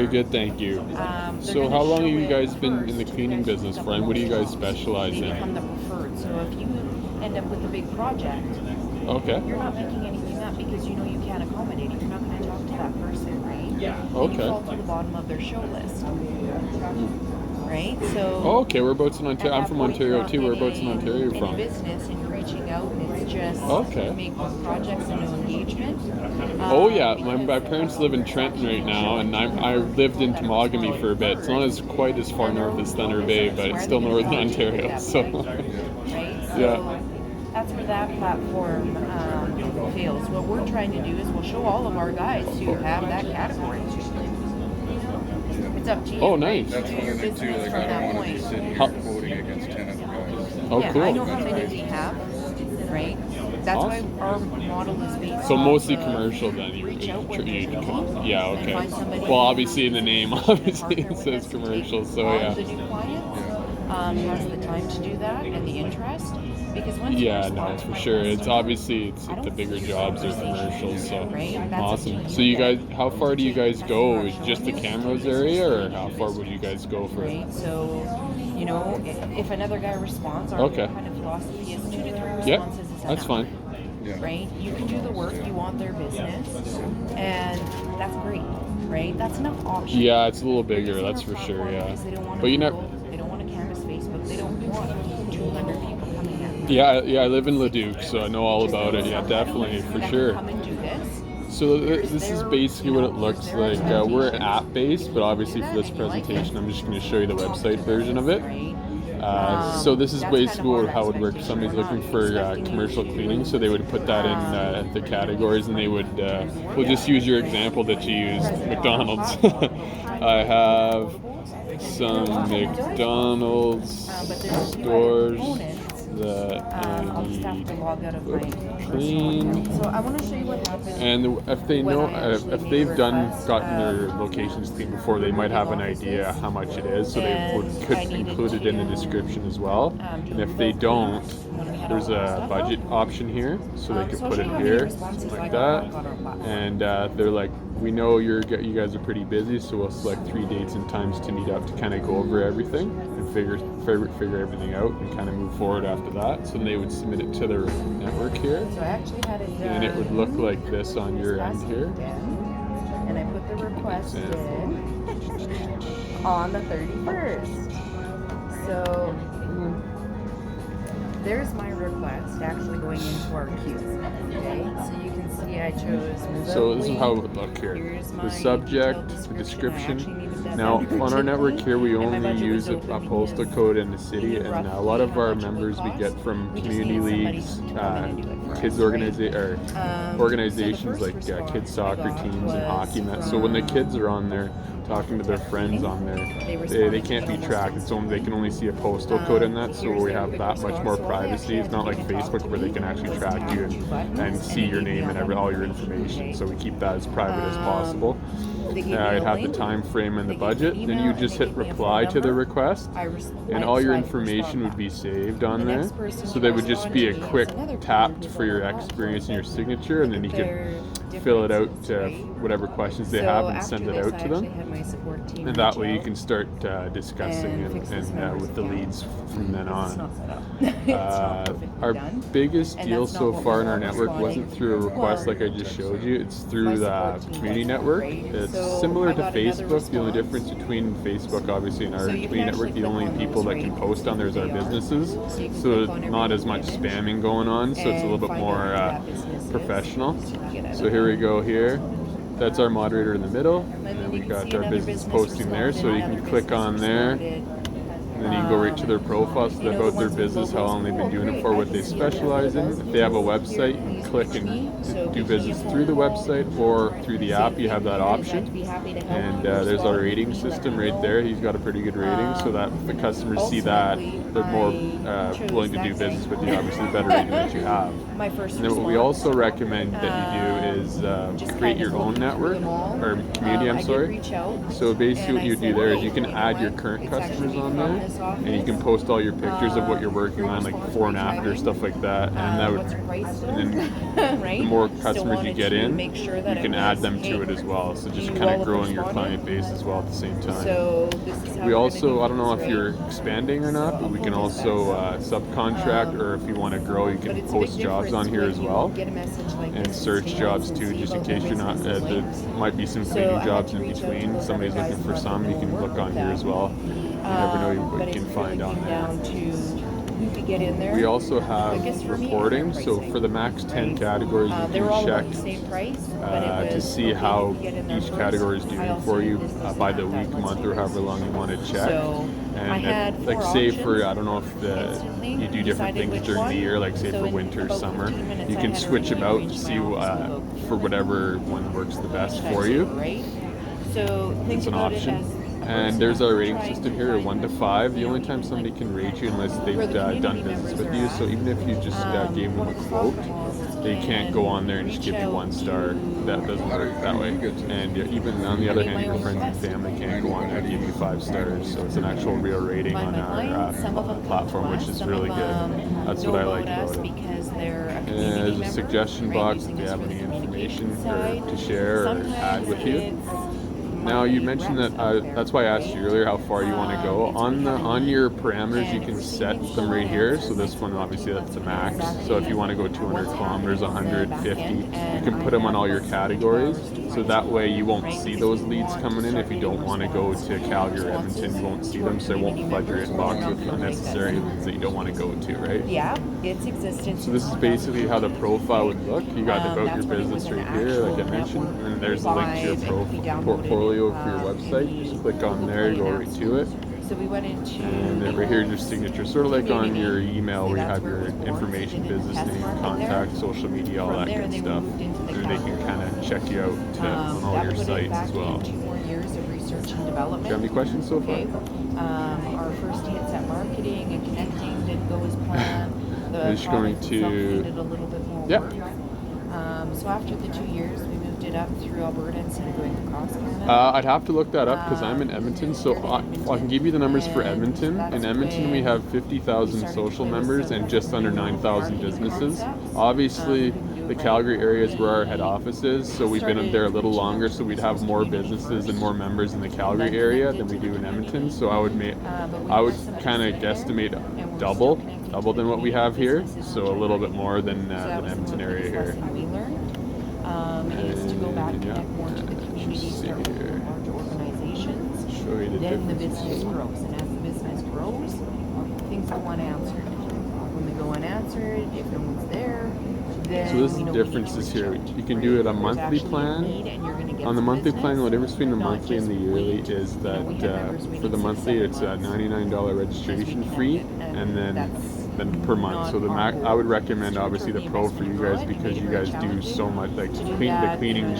Very good, thank you. So how long have you guys been in the cleaning business for, and what do you guys specialize They become in? the preferred. So if you end up with a big project, Okay. you're not picking anything up because you know you can't accommodate it. You're not going to talk to that person, right? And you Okay. fall to the bottom of their show list, right? Oh, So okay. Whereabouts in at Ontario? I'm that from point, you're Ontario not too. Whereabouts in getting Ontario are you any from? business, and you're reaching out, and it's just Okay. make more projects and no engagement. Oh yeah, my Because parents live in it's Trenton actually right now, and I more lived people in that are Temagami for a bit. It's not as quite as far and north their as Thunder whole Bay, business. but Why it's are they still going to northern talk to you at Ontario. that So point, right? yeah. So that's where that platform fails. What we're trying to do is we'll show all of our guys who have that category. It's up to you, Oh, right? nice. You That's do one your of the two. business Like, from I don't that want to be point. sitting How, here quoting against 10 other guys. oh, Yeah, cool. I know how many we have, right? That's Awesome. why our model is based So off mostly of commercial then. reach out when there's a need Yeah, and okay. find somebody Well, obviously in who's the in a name, position to obviously partner it with says us to take commercial. So on yeah. the new clients, Yeah. has the time to do that and the interest. Because once you Yeah, respond no, to for my sure. It's customer, obviously it's I the don't bigger see jobs are conversation, commercials. So right? That's up to awesome. So you you guys, then how far do you to guys take go? customer Is just the showing you Camrose business area, to or new how far would you business, guys go for? right? So, if another guy responds, our Okay. kind of philosophy is 2 to 3 Yep, responses is that's enough. fine. Yeah. Right? You can do the work, you want their business, and that's great, right? That's enough options. Yeah, it's a little They're bigger, using that's our for sure. platform Yeah, because they don't want to but you Google, never. they don't want to canvas Facebook, they don't want 200 people coming at them. Yeah, I live in Leduc, so I know all about it. Yeah, definitely, for That can sure. come and do this. So this is basically what it looks like. We're app-based, but obviously for this presentation, I'm just going to show you the website version of it. So this is basically how it would work. If somebody's looking for commercial cleaning, so they would put that in the categories, and they would. We'll just use your example that you used, McDonald's. I have some McDonald's stores that I'll I just have to need log out of my clean. So I want to show you what happens. And if they when know, I actually if make they've a gotten request, their locations clean before, they might have an idea how much it is, so they could I needed include it in the to, description as well. do And if they both don't, when we had there's all our a stuff budget up. option here, so they could So I'll put show it you how many here, responses something I like got that. back on our platform. And they're like, we know you guys are pretty busy, so we'll select 3 dates and times to meet up to kind of go over everything and figure everything out and kind of move forward after that. So then they would submit it to their network here, So I actually had it done. and it would look like this on your end last here. weekend, and I put the request Example. in on the 31st. So there's my request actually going into our queue. Okay, so you can see I chose move So up this is week. how it would look here. Here's my The subject, detailed the I description. actually needed that Now better on our network today, here, we and my only budget use was a open postal because code in the we city, knew and a roughly lot of how our much it would members we cost. get from We just community needed somebody leagues, to come in and do it for kids us, organizations so the like first response kids I soccer got teams and was hockey. So when the kids are on there talking to their friends on there, they can't be tracked. They can only see a postal code in that. So we have that much more privacy. It's not like Facebook where they can actually track you and see your name and all your information. So we keep that as private as possible. I'd have the time frame and the budget. Then you just hit reply to the request, and all your information would be saved on there. So there would just be a quick tap for your experience and your signature, and then you could fill it out to whatever questions they have and send it out to them. And that way you can start discussing and with the leads from then on. Our biggest deal so far in our network wasn't through a request like I just showed you. It's through the community network. It's similar to Facebook. The only difference between Facebook, obviously, and our community network, the only people that can post on there is our businesses. So not as much spamming going on. So it's a little bit more professional. So here we go here. That's our moderator in the middle, and then we got our business posting there, so you can click on there, and then you can go right to their profile, so about their business, how long they've been doing it for, what they specialize in. If they have a website, you can click and do business through the website or through the app. You have that option, and there's our rating system right there. He's got a pretty good rating, so that if the customers see that, they're more willing to do business with you. Obviously, the better rating that you have. And then what we also recommend that you do is create your own network, or community, I'm sorry. So basically what you do there is you can add your current customers on there, and you can post all your pictures of what you're working on, like before and after, stuff like that. And then right? the more Still customers you wanted get to in, make sure that you can it add was, them hey, to it as well. So just you kind all of growing first your responder. client base as well at the same time. So this is how We we're also, gonna I don't know do if this, you're right? expanding or not, but we can also subcontract, or if you want to grow, you But can it's a big post jobs on difference here when as you well. get a message like And this search stay jobs nice and too, see just in about their case you're not. business and There links. might be some So cleaning I had jobs to in reach out to between. those Somebody's other looking guys for and let some. them You know can and look work on with here them. as well. You never know what But you it can really find on came there. down to who could get in there. We also have quickest for me, reporting. and So pricing, for the max 10 right? categories, you They were can all check about the same price, but it to was, see okay, how you get in there each first, category is I doing also for do you this, this, by and the that, week, let's month, do or however this. long you want to check. So I And had like 4 say options for, I don't know if instantly, you do different decided things which during one. the year, like say So for in winter, about summer, 15 minutes, you I can had switch already about, arranged see my office logo. for whatever one works the best for you. Right? So think It's an about option. it as And there's our rating trying system to here, find, 1 to 5. The you know, only time even, somebody like, can rate you unless they've where the done community business members with are you. at. So even if you just gave them One a of the quote, softer ones they can't go on there and just give you 1 star. That doesn't work that way. And even on the other hand, your friends and family can't go on there and give you 5 stars. So it's an actual real rating on our some of them platform, which is really good. That's what I like about it. Because they're a And community there's a member, suggestion right, box using if you us have for the any information communication side. to share or add Sometimes with you. it's Now you my mentioned reps that out there, that's why I asked you earlier how far you want to go. It's On we have a on need, your parameters, you and can we're set seeing them right people here. answer So this like one, obviously, that's the max. exactly So if you want to go 200 what's kilometers, happening on the back 150, end, you and can I put them on have all your about 72 categories. hours to So find that way you won't right? see Because those if you leads want coming to in. start If you getting don't want to go to Calgary or Edmonton, you won't see them. So it won't flood your inbox with unnecessary leads that you don't want to go to, right? Yeah, it's existed. So this is basically how the profile would look. You got about your That's when it business was an right here, like I actual mentioned, network and then there's a link to your live, and we downloaded portfolio it, for your in website. the Just click on Google there, Play go and right App to it. So we went into And then right here, your signature, sort of like on your email where you have your information, business name, contact, social media, all that good stuff. And they can kind of check you out on all your sites as well. 2 more years of research and development. Do you have any questions so far? Okay. Our first hits at marketing and connecting didn't go as planned. The I'm just going product to- itself needed a little bit more Yep. work. So after the 2 years, we moved it up through Alberta instead of going across Canada. I'd have to look that up because I'm in Edmonton, so I can give you the numbers for Edmonton. In Edmonton, we have 50,000 social members and just under 9,000 businesses. Obviously, the Calgary area is where our head office is, so we've been there a little longer, so we'd have more businesses and more members in the Calgary area than we do in Edmonton. So I would kind of guesstimate double than what we have here, so a little bit more than Edmonton area here. We learned is to go back and Yeah. connect more to the community, Just see start with here. large organizations. Show you the Then the differences. business grows, and as the business grows, things go unanswered. When they go unanswered, if no one's there, then So this is we know the we differences need to here. reach out. You can do it a There's monthly actually a plan. need, and you're gonna get On the some monthly plan, business, the difference between the not monthly and the just yearly wait. is You know, that we have members for waiting the 6, monthly 7 it's a months $99 registration fee, and then per month. So I would recommend obviously the pro for you guys because you guys do so much like the cleaning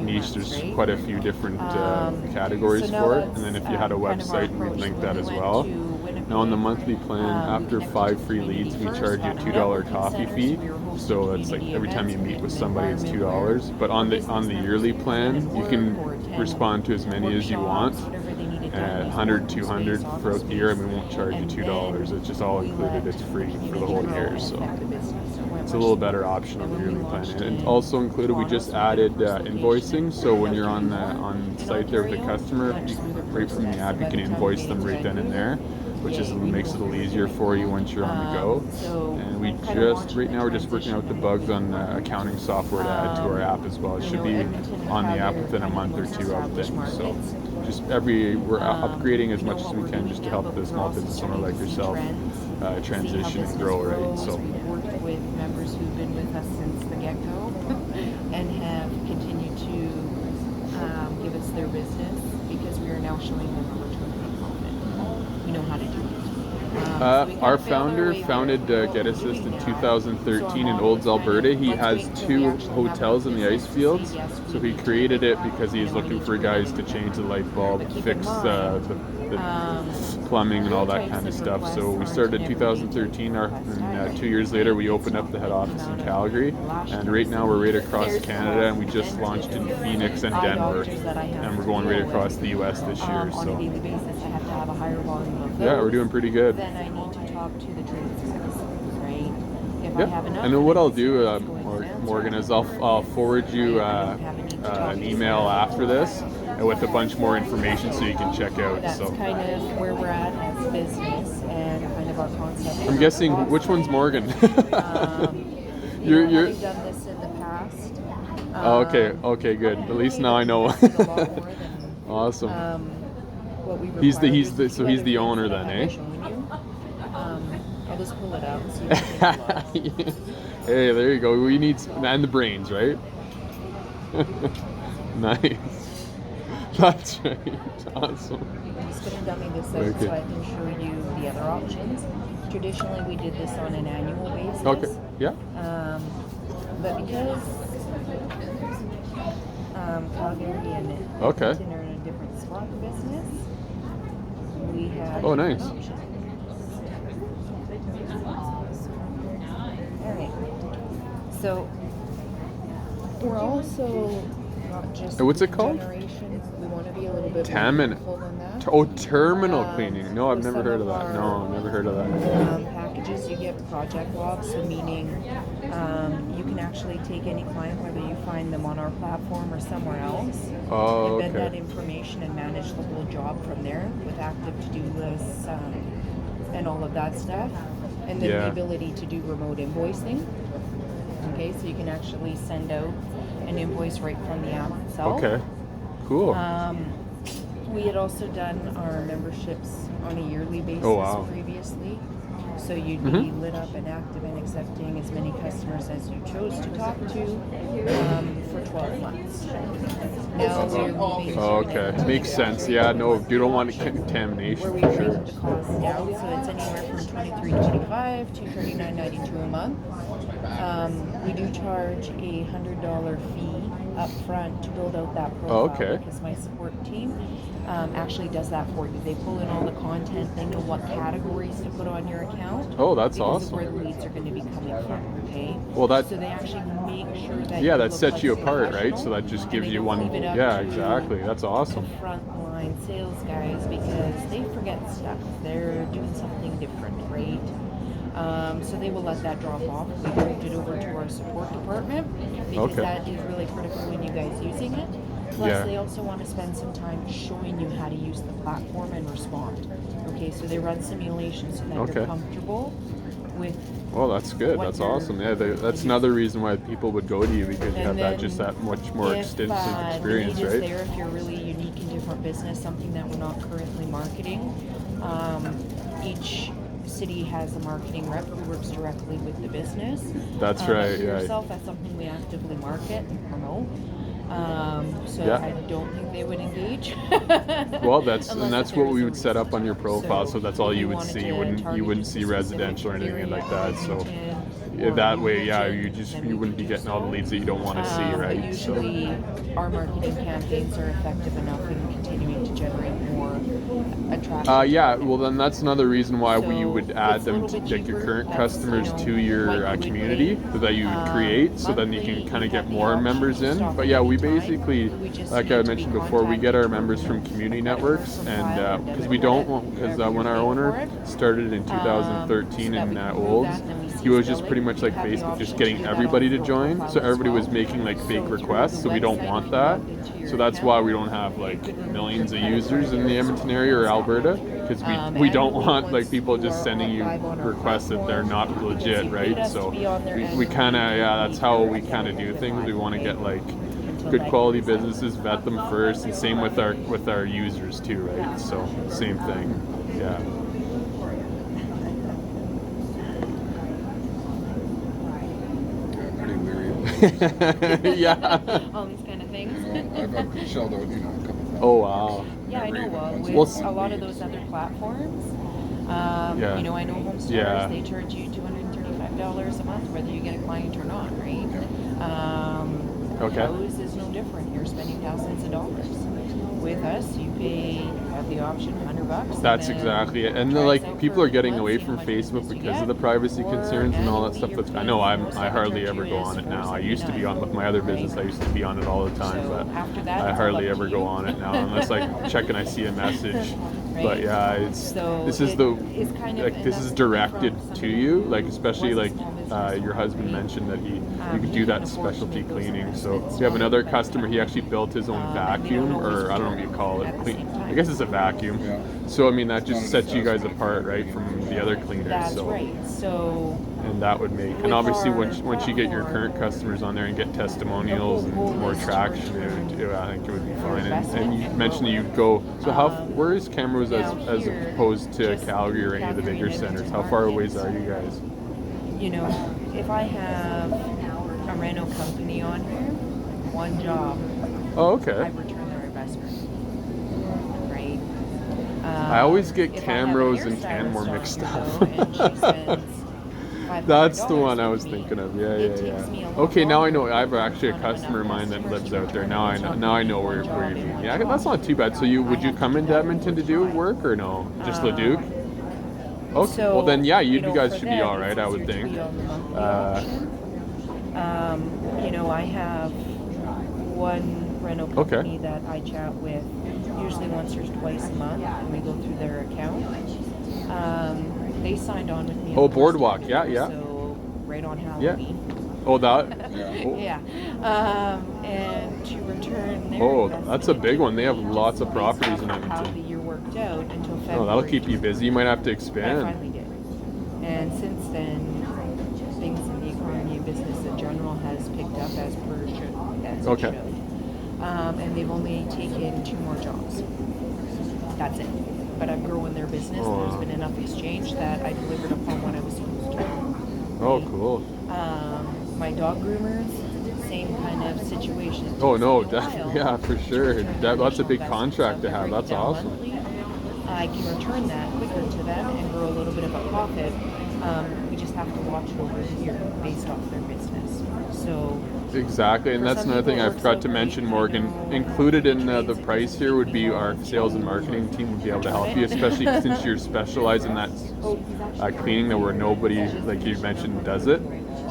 niche. There's quite a few different categories for it, and then if you had a website, we'd link that as well. Now on the monthly plan, after 5 free leads, we charge you a $2 coffee fee. So it's like every time you meet with somebody, it's $2. But on the yearly plan, you can respond to as many as you want. 100, 200 throughout the year, and we won't charge you $2. It's just all included. It's free for the whole year. So it's a little better option on the yearly plan. And also included, we just added invoicing. So when you're on site there with the customer, right from the app, you can invoice them right then and there, which makes it a little easier for you once you're on the go. And right now we're just working out the bugs on accounting software to add to our app as well. It should be on the app within a month or two, I would think. So we're upgrading as much as we can just to help the small business owner like yourself transition and grow, right? So we've worked with members who've been with us since the get-go and have continued to give us their business because we are now showing them a return on profit. We know how to do it. Our founder founded Get Assist in 2013 in Olds, Alberta. He has 2 hotels in the ice fields, so he created it because he's looking for guys to change the light bulb, fix the plumbing and all that kind of stuff. So we started in 2013, and 2 years later we opened up the head office in Calgary, and right now we're right across Canada, and we just launched in Phoenix and Denver, and we're going right across the US this year. On a daily basis, I have to have a higher volume of those. Yeah, we're doing pretty good. Then I need to talk to the trades guys, right? If I Yep. have enough, And then what I'll do, it's going or down. Morgan, is I'll forward you an email after this with a bunch more information so you can check out. That's So kind of where we're at as business and kind of our concept. I'm guessing which one's Morgan? You're you're having done this in the past. Oh, okay, good. At least now I know. A lot more than, Awesome. what we He's the- require. he's the- There's so two he's other the things owner that I then, eh? haven't shown you. I'll just pull it out and see what you think. Hey, there you go. We need and the brains, right? Nice. That's right. Awesome. I'm just going to dummy this out Okay. so I can show you the other options. Traditionally, we did this on an annual basis. Okay. Yeah. But because Calgary and Okay. Edmonton are in a different spot in business, we have Oh, different nice. options. All right. So we're also not just What's it called? generation. We want to be a little bit more Terminal. meaningful than that. Oh, terminal cleaning. No, I've with never some heard of of that. our, No, I've never heard of that. Packages you get project logs, so meaning you can actually take any client, whether you find them on our platform or somewhere else, Oh, embed that okay. information and manage the whole job from there with active to-do lists and all of that stuff. And then Yeah. the ability to do remote invoicing. Okay, so you can actually send out an invoice right from the app itself. Okay. Cool. We had also done our memberships on a yearly basis Oh, wow. previously. So you'd be Mhm. lit up and active and accepting as many customers as you chose to talk to for 12 months. Now we're moving to Oh, an okay. end Makes sense. Yeah, no, you don't want where contamination we for bring sure. the cost down, so it's anywhere from $23.25 to $39.92 a month. We do charge a $100 fee up front to build out that profile, Oh, okay. because my support team actually does that for you. They pull in all the content, they know what categories to put on your account. Oh, that's because awesome. of where the leads are going to be coming from, okay? Well, that- so they actually make sure that Yeah, you that look sets like you a apart, right? So professional, that just and gives they you don't one. leave it up Yeah, to exactly. That's awesome. the frontline sales guys because they forget stuff. They're doing something different, right? So they will let that drop off. We moved it over to our support department because Okay. that is really critical when you guys using it. Plus, Yeah. they also want to spend some time showing you how to use the platform and respond. Okay, so they run simulations so that Okay. you're comfortable with. Well, that's good. What That's you're- awesome. Yeah, that's another reason why people would go to you because you And have that then just that much more if, extensive the experience, need is right? there if you're really unique and different business, something that we're not currently marketing. Each city has a marketing rep who works directly with the business. That's But right, for yeah. yourself, that's something we actively market and promote. So Yeah. I don't think they would engage. Well, that's Unless that's there what was we a would set up on your profile, so that's all if you we would wanted see. to You wouldn't target see just a residential or specific anything area like that. So Edmonton yeah, or that way, yeah, region, then you we wouldn't be could do getting all the so. leads that you don't want to see, But right? So usually, our marketing campaigns are effective enough in continuing to generate more attraction. yeah, well then that's another reason why we So would add it's a them little to bit like your cheaper. current That's, customers you know, to your what you would community pay. that you would create, so then you Monthly, can kind you of get have the more option members to in. stop But yeah, we anytime. basically, We just like need I to be mentioned before, we get our members from contacted community from networks, file and and because debit we don't credit, want because whatever when you're our paying owner for it. started in So 2013 that we in can prove Olds, that and then we he see was just billing. pretty much like You have the Facebook, option just to getting do that everybody on to your join. profile So as everybody was well. making like So fake through requests, the so we don't website, want if you that. logged into your So that's account, why we don't have like you could millions of remove your users in the credit Edmonton area or Alberta, because we don't annually want like once people you just are sending you live on our requests that they're platform, not legit, because you right? paid us So to be on there we annually, kind of, yeah, that's you how need we to kind of get do it things. We live, want to okay? get like Until good that quality goes up. businesses, vet them first, and same with our users too, right? So same thing, yeah. Yeah, pretty weary. Yeah. All these kind of things. I've shelled out, a couple thousand. Oh wow. Yeah, I Never know. even once With in a lot one of day. those other platforms, Yeah. you know, I know home stores, Yeah. they charge you $235 a month, whether you get a client or not, right? Okay. Lowe's is no different. You're spending thousands of dollars. With us, you have the option $100. That's and then exactly it. And try us like out people for are getting months, away see from how much Facebook business you because of get, the privacy or concerns and all that annually stuff. your That's, I plan know for I hardly $7.2 ever go is on it now. I used to be on with $4.79, my other right? business. I used to be on it all the time, So but after that, I it's hardly all up ever to go you. on it now unless I check and I see a message. Right? But yeah, it's So this is it the is kind of- like and this that's is coming directed from to somebody you, who like especially was a like small business your owner, husband right? mentioned that you He could do can that afford to specialty make those cleaning. So investments we have another but- customer. He actually built his own and they don't vacuum, always or I don't know what you return call at it. the Clean, same time. I guess it's a vacuum. Yeah. So I mean that It's not just an sets you guys accessory. apart, right, from the other cleaners. That's so right. So and that would make, and With obviously our once you get your platform, current customers on there and get testimonials and goal more is to traction, return I think it would be your fine. investment And you and mentioned that grow. you'd go. So how where is Camrose now as here, opposed to just Calgary or any of the bigger Calgary and centers? How far away Edmonton are you markets. guys? you know, if I have a rental company on here, one job, Oh, I okay. return their investment. Right? I always get If I have a Camrose and hairstylist Canmore on mixed here, up. though, and she spends That's the $500 one I with was me, thinking of. Yeah, it yeah, takes me a yeah. lot Okay, now I know. longer I have actually a to find customer of enough mine that customers lives to out there. return Now I one know. job Now I and know one where job you and mean. one Yeah, job. that's not too bad. So you would I you have come to into do Edmonton to do work or no? Just Leduc? Okay. So, Well then, yeah, you know, guys for should be them, all right. it's I would easier to think. be on the monthly Uh, auction. You know, I have one rental Okay. company that I chat with usually once or twice a month, and we go through their account. They signed on with me. Oh, on the Boardwalk. first Yeah, of the yeah. year, So right on Yeah. Halloween. Oh, that. Yeah. Oh. Yeah. And to return their Oh, investment, that's a big one. They have just lots of based properties off in of How the Edmonton. year worked out until February. Oh, that'll keep you busy. You might have to I expand. finally did. And since then, things in the economy and business in general has picked up as it Okay. should. And they've only taken 2 more jobs. That's it. But I'm growing their business. Oh, There's wow. been enough exchange that I delivered upon what I was supposed to. Oh, cool. My dog groomers, same kind of situation. It Oh takes no, me a while yeah, for to sure. return their That's a big initial contract to investment. So have. if I That's break it down awesome. monthly, I can return that quicker to them and grow a little bit of a profit. We just have to watch it over here based off their business. So Exactly, and For that's some another thing people, I it works forgot out to great, mention, you Morgan. know, Included in the trades, it price doesn't here would take be me our long sales and to marketing team would be able to help it. you, especially since you're specialized in that cleaning that where nobody, like you mentioned, does it.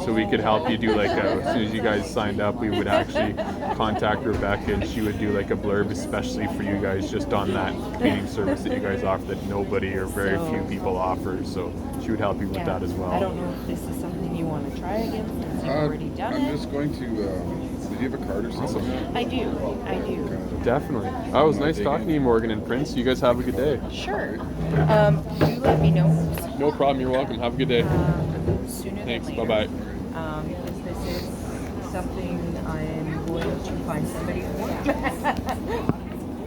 So we could help you do like as soon as you guys signed up, we would actually contact Rebecca and she would do like a blurb especially for you guys just on that cleaning service that you guys offer that nobody or very few people offer. So she would help you with that as well. I don't know if this is something you want to try again since you've already done I'm it. just going to. Did you have a card or something? Awesome. I do. Definitely. Oh, it was nice talking to you, Morgan and Prince. You guys have a good day. Sure. You let me know No problem. You're welcome. Have a good day. sooner Thanks. than later. Bye-bye. Because this is something I'm going to find somebody for.